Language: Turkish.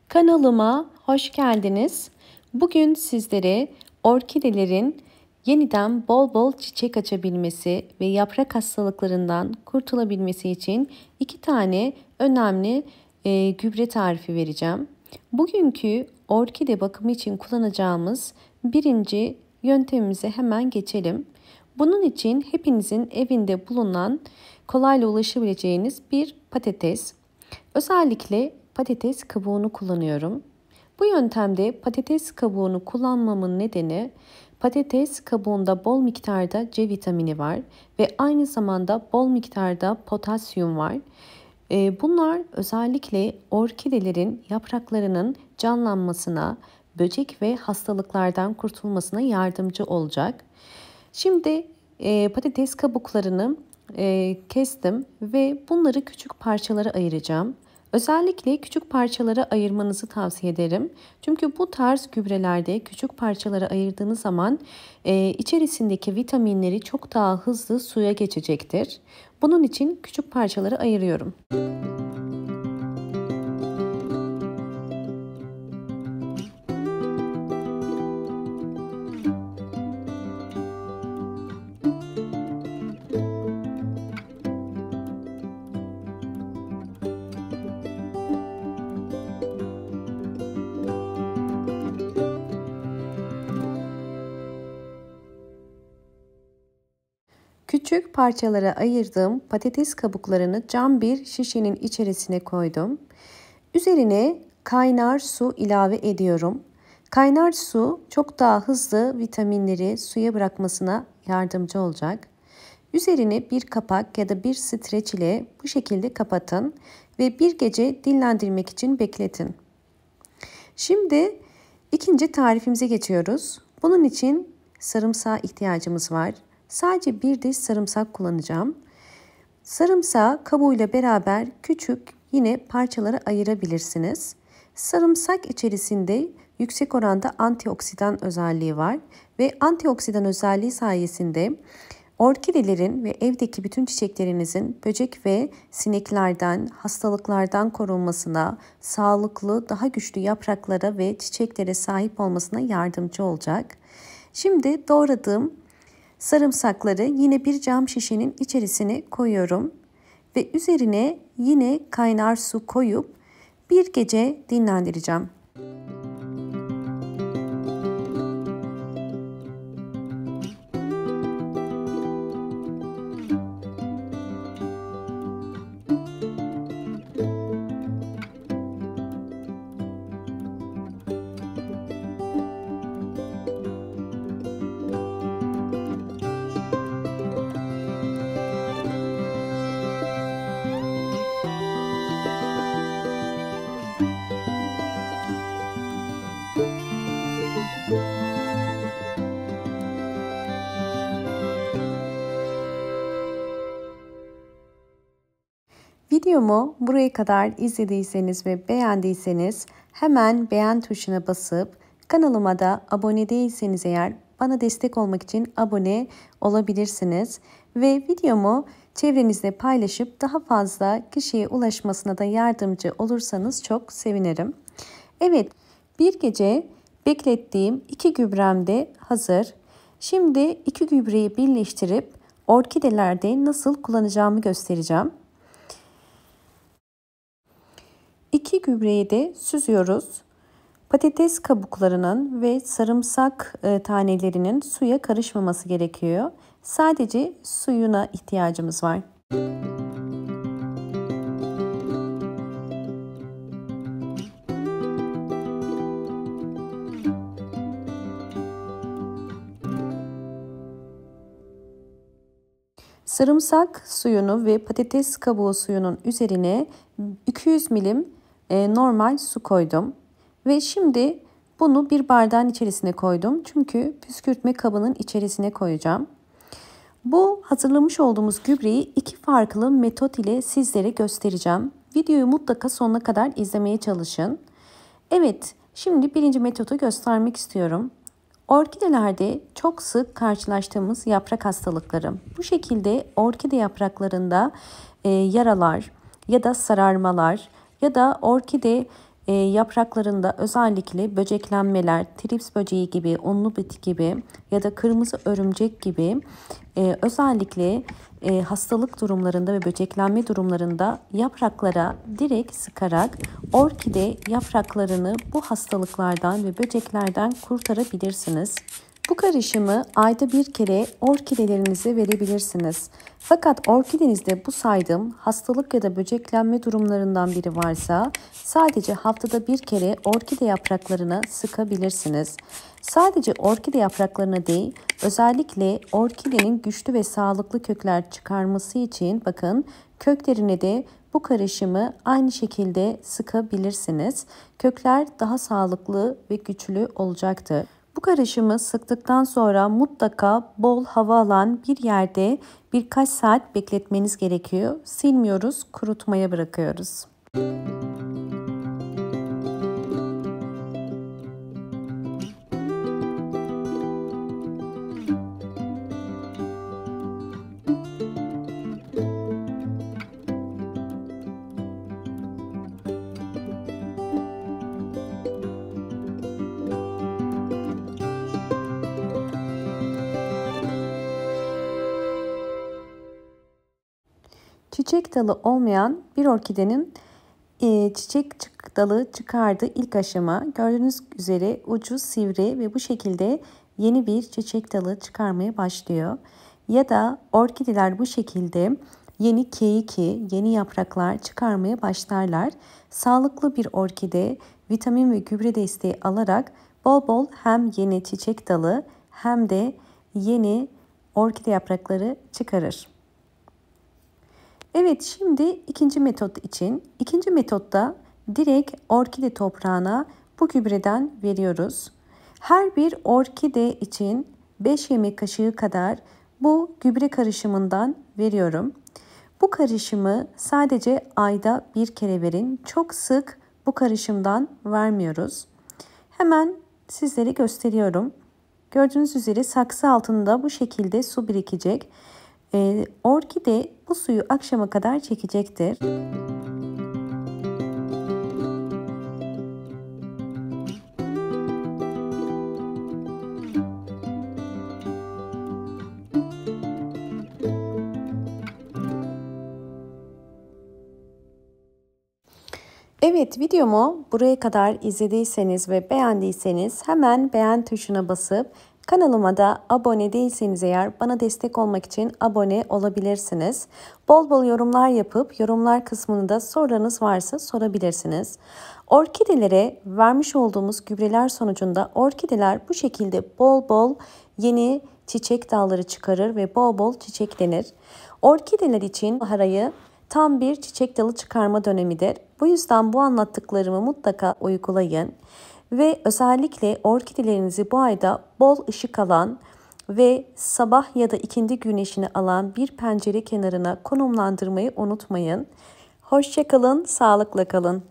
Kanalıma hoş geldiniz. Bugün sizlere orkidelerin yeniden bol bol çiçek açabilmesi ve yaprak hastalıklarından kurtulabilmesi için 2 tane önemli gübre tarifi vereceğim. Bugünkü orkide bakımı için kullanacağımız birinci yöntemimize hemen geçelim. Bunun için hepinizin evinde bulunan kolayla ulaşabileceğiniz bir patates. Özellikle patates kabuğunu kullanıyorum. Bu yöntemde patates kabuğunu kullanmamın nedeni patates kabuğunda bol miktarda C vitamini var ve aynı zamanda bol miktarda potasyum var. Bunlar özellikle orkidelerin yapraklarının canlanmasına, böcek ve hastalıklardan kurtulmasına yardımcı olacak. Şimdi patates kabuklarını kestim ve bunları küçük parçalara ayıracağım. Özellikle küçük parçalara ayırmanızı tavsiye ederim. Çünkü bu tarz gübrelerde küçük parçalara ayırdığınız zaman içerisindeki vitaminleri çok daha hızlı suya geçecektir. Bunun için küçük parçalara ayırıyorum. Küçük parçalara ayırdığım patates kabuklarını cam bir şişenin içerisine koydum. Üzerine kaynar su ilave ediyorum. Kaynar su çok daha hızlı vitaminleri suya bırakmasına yardımcı olacak. Üzerine bir kapak ya da bir streç ile bu şekilde kapatın ve bir gece dinlendirmek için bekletin. Şimdi ikinci tarifimize geçiyoruz. Bunun için sarımsağa ihtiyacımız var. Sadece bir diş sarımsak kullanacağım. Sarımsağı kabuğuyla beraber küçük yine parçalara ayırabilirsiniz. Sarımsak içerisinde yüksek oranda antioksidan özelliği var ve antioksidan özelliği sayesinde orkidelerin ve evdeki bütün çiçeklerinizin böcek ve sineklerden, hastalıklardan korunmasına, sağlıklı, daha güçlü yapraklara ve çiçeklere sahip olmasına yardımcı olacak. Şimdi doğradığım sarımsakları yine bir cam şişenin içerisine koyuyorum ve üzerine yine kaynar su koyup bir gece dinlendireceğim. Videomu buraya kadar izlediyseniz ve beğendiyseniz hemen beğen tuşuna basıp kanalıma da abone değilseniz eğer bana destek olmak için abone olabilirsiniz. Ve videomu çevrenizde paylaşıp daha fazla kişiye ulaşmasına da yardımcı olursanız çok sevinirim. Evet, bir gece beklettiğim 2 gübrem de hazır. Şimdi 2 gübreyi birleştirip orkidelerde nasıl kullanacağımı göstereceğim. 2 gübreyi de süzüyoruz. Patates kabuklarının ve sarımsak tanelerinin suya karışmaması gerekiyor. Sadece suyuna ihtiyacımız var. Sarımsak suyunu ve patates kabuğu suyunun üzerine 200 milim normal su koydum. Ve şimdi Bunu bir bardağın içerisine koydum. Çünkü püskürtme kabının içerisine koyacağım. Bu hazırlamış olduğumuz gübreyi iki farklı metot ile sizlere göstereceğim. Videoyu mutlaka sonuna kadar izlemeye çalışın. Evet, şimdi birinci metodu göstermek istiyorum. Orkidelerde çok sık karşılaştığımız yaprak hastalıkları. Bu şekilde orkide yapraklarında yaralar ya da sararmalar ya da orkide yapraklarında özellikle böceklenmeler, trips böceği gibi, unlu biti gibi ya da kırmızı örümcek gibi özellikle hastalık durumlarında ve böceklenme durumlarında yapraklara direkt sıkarak orkide yapraklarını bu hastalıklardan ve böceklerden kurtarabilirsiniz. Bu karışımı ayda bir kere orkidelerinize verebilirsiniz. Fakat orkidenizde bu saydığım hastalık ya da böceklenme durumlarından biri varsa sadece haftada bir kere orkide yapraklarına sıkabilirsiniz. Sadece orkide yapraklarına değil, özellikle orkidenin güçlü ve sağlıklı kökler çıkarması için bakın köklerine de bu karışımı aynı şekilde sıkabilirsiniz. Kökler daha sağlıklı ve güçlü olacaktır. Bu karışımı sıktıktan sonra mutlaka bol hava alan bir yerde birkaç saat bekletmeniz gerekiyor. Silmiyoruz, kurutmaya bırakıyoruz. Çiçek dalı olmayan bir orkidenin çiçek dalı çıkardığı ilk aşama gördüğünüz üzere ucu sivri ve bu şekilde yeni bir çiçek dalı çıkarmaya başlıyor. Ya da orkideler bu şekilde yeni keiki, yeni yapraklar çıkarmaya başlarlar. Sağlıklı bir orkide vitamin ve gübre desteği alarak bol bol hem yeni çiçek dalı hem de yeni orkide yaprakları çıkarır. Evet, şimdi ikinci metot için. İkinci metotta direkt orkide toprağına bu gübreden veriyoruz. Her bir orkide için 5 yemek kaşığı kadar bu gübre karışımından veriyorum. Bu karışımı sadece ayda bir kere verin. Çok sık bu karışımdan vermiyoruz. Hemen sizlere gösteriyorum. Gördüğünüz üzere saksı altında bu şekilde su birikecek. Orkide bu suyu akşama kadar çekecektir. Evet, videomu buraya kadar izlediyseniz ve beğendiyseniz hemen beğen tuşuna basıp kanalıma da abone değilseniz eğer bana destek olmak için abone olabilirsiniz. Bol bol yorumlar yapıp yorumlar kısmında sorularınız varsa sorabilirsiniz. Orkidelere vermiş olduğumuz gübreler sonucunda orkideler bu şekilde bol bol yeni çiçek dalları çıkarır ve bol bol çiçeklenir. Orkideler için bahar ayı tam bir çiçek dalı çıkarma dönemidir. Bu yüzden bu anlattıklarımı mutlaka uygulayın. Ve özellikle orkidelerinizi bu ayda bol ışık alan ve sabah ya da ikindi güneşini alan bir pencere kenarına konumlandırmayı unutmayın. Hoşça kalın, sağlıkla kalın.